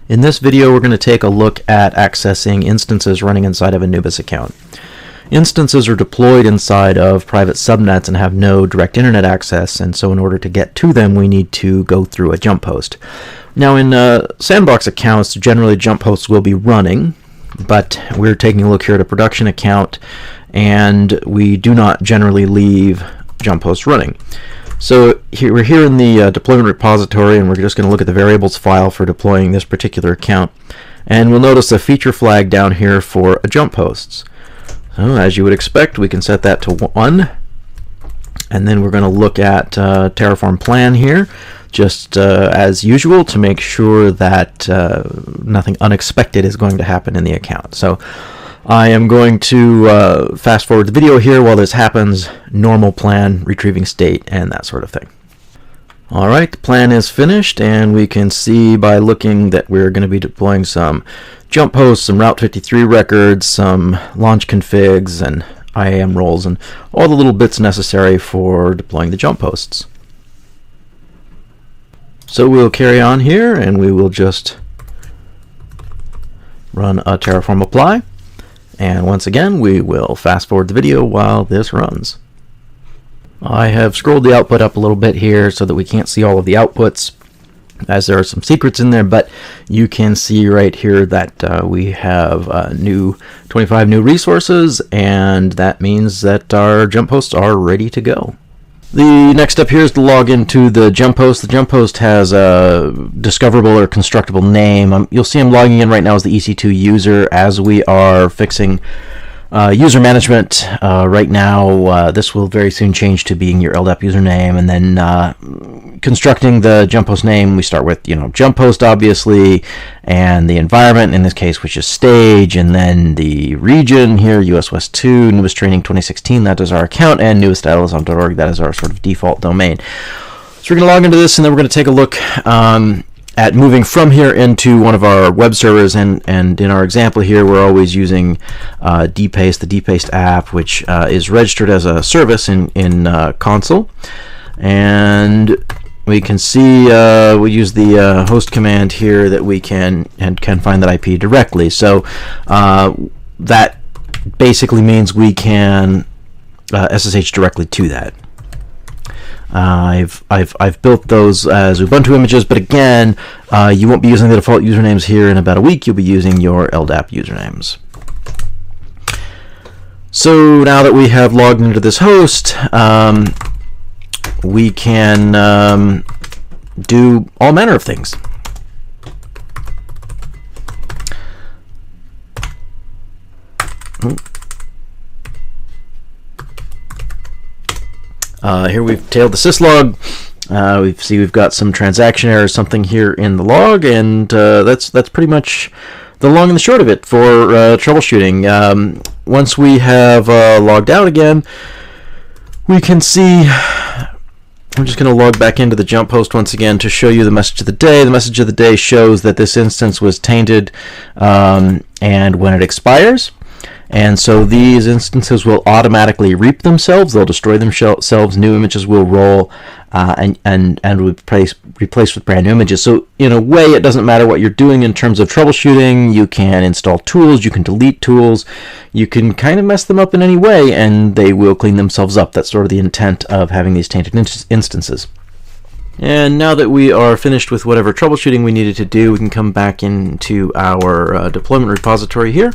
In this video, we're going to take a look at accessing instances running inside of a Nubis account. Instances are deployed inside of private subnets and have no direct internet access, and so in order to get to them, we need to go through a jump host. Now, in sandbox accounts, generally jump hosts will be running, but we're taking a look here at a production account, and we do not generally leave jump hosts running. So we're here in the deployment repository, and we're just going to look at the variables file for deploying this particular account. And we'll notice a feature flag down here for a jump hosts. So as you would expect, we can set that to 1. And then we're going to look at Terraform plan here, just as usual, to make sure that nothing unexpected is going to happen in the account. So I am going to fast forward the video here while this happens, normal plan, retrieving state, and that sort of thing. Alright, the plan is finished, and we can see by looking that we're going to be deploying some jump hosts, some Route 53 records, some launch configs, and IAM roles, and all the little bits necessary for deploying the jump hosts. So we'll carry on here, and we will just run a Terraform apply. And once again, we will fast forward the video while this runs. I have scrolled the output up a little bit here so that we can't see all of the outputs, as there are some secrets in there, but you can see right here that we have 25 new resources, and that means that our jump hosts are ready to go. The next step here is to log into the jump host. The jump host has a discoverable or constructible name. You'll see I'm logging in right now as the EC2 user as we are fixing user management. Right now, this will very soon change to being your LDAP username, and then constructing the jump host name, we start with jump host obviously, and the environment in this case, which is stage, and then the region here, US West 2, Nubis Training 2016, that is our account, and nubis.lsm.org, that is our sort of default domain. So we're going to log into this, and then we're going to take a look at moving from here into one of our web servers, and in our example here, we're always using dpaste, the dpaste app, which is registered as a service in console. And we can see we use the host command here that we can find that IP directly. So that basically means we can SSH directly to that. I've built those as Ubuntu images, but again, you won't be using the default usernames here in about a week. You'll be using your LDAP usernames. So now that we have logged into this host, we can do all manner of things. Here we've tailed the syslog. We've got some transaction errors, something here in the log, and that's pretty much the long and the short of it for troubleshooting. Once we have logged out again, we can see. I'm just going to log back into the jump host once again to show you the message of the day. The message of the day shows that this instance was tainted, and when it expires. And so these instances will automatically reap themselves. They'll destroy themselves. New images will roll and replace with brand new images. So in a way, it doesn't matter what you're doing in terms of troubleshooting. You can install tools. You can delete tools. You can kind of mess them up in any way, and they will clean themselves up. That's sort of the intent of having these tainted instances. And now that we are finished with whatever troubleshooting we needed to do, we can come back into our deployment repository here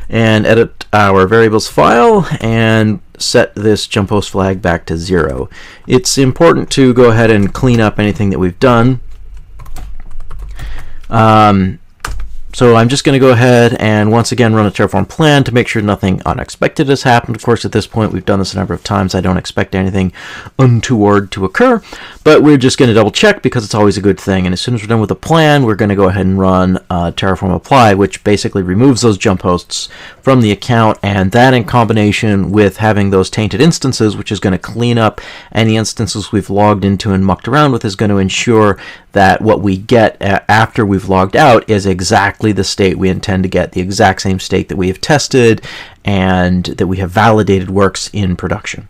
and edit our variables file and set this jump host flag back to 0. It's important to go ahead and clean up anything that we've done. So I'm just going to go ahead and once again run a Terraform plan to make sure nothing unexpected has happened. Of course, at this point, we've done this a number of times. I don't expect anything untoward to occur, but we're just going to double check because it's always a good thing. And as soon as we're done with the plan, we're going to go ahead and run Terraform apply, which basically removes those jump hosts from the account. And that in combination with having those tainted instances, which is going to clean up any instances we've logged into and mucked around with, is going to ensure that what we get after we've logged out is exactly the state we intend to get, the exact same state that we have tested and that we have validated works in production.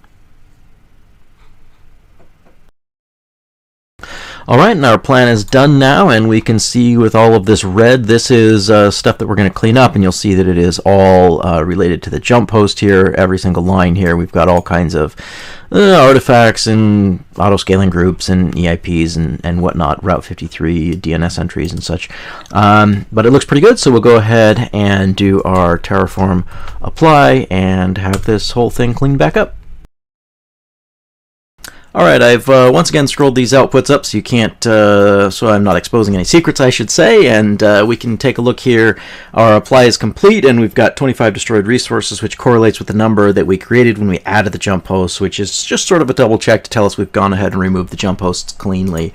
Alright, and our plan is done now, and we can see with all of this red, this is stuff that we're going to clean up, and you'll see that it is all related to the jump host here. Every single line here, we've got all kinds of artifacts and auto-scaling groups and EIPs and whatnot, Route 53 DNS entries and such. But it looks pretty good, so we'll go ahead and do our Terraform apply and have this whole thing cleaned back up. Alright, I've once again scrolled these outputs up so you can't, so I'm not exposing any secrets, I should say, and we can take a look here. Our apply is complete, and we've got 25 destroyed resources, which correlates with the number that we created when we added the jump hosts, which is just sort of a double check to tell us we've gone ahead and removed the jump hosts cleanly.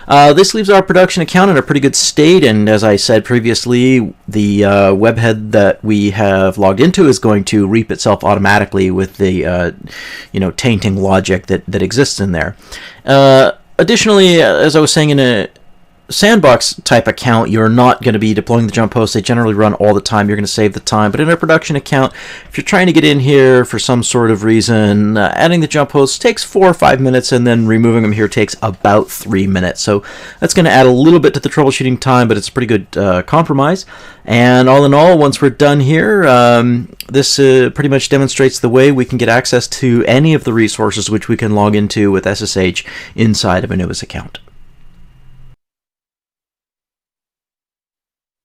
This leaves our production account in a pretty good state, and as I said previously, the webhead that we have logged into is going to reap itself automatically with the tainting logic that exists in there. Additionally, as I was saying, in a sandbox type account, you're not going to be deploying the jump hosts. They generally run all the time. You're going to save the time. But in a production account, if you're trying to get in here for some sort of reason, adding the jump hosts takes 4 or 5 minutes, and then removing them here takes about 3 minutes. So that's going to add a little bit to the troubleshooting time, but it's a pretty good compromise. And all in all, once we're done here, this pretty much demonstrates the way we can get access to any of the resources which we can log into with SSH inside of a Nubis account.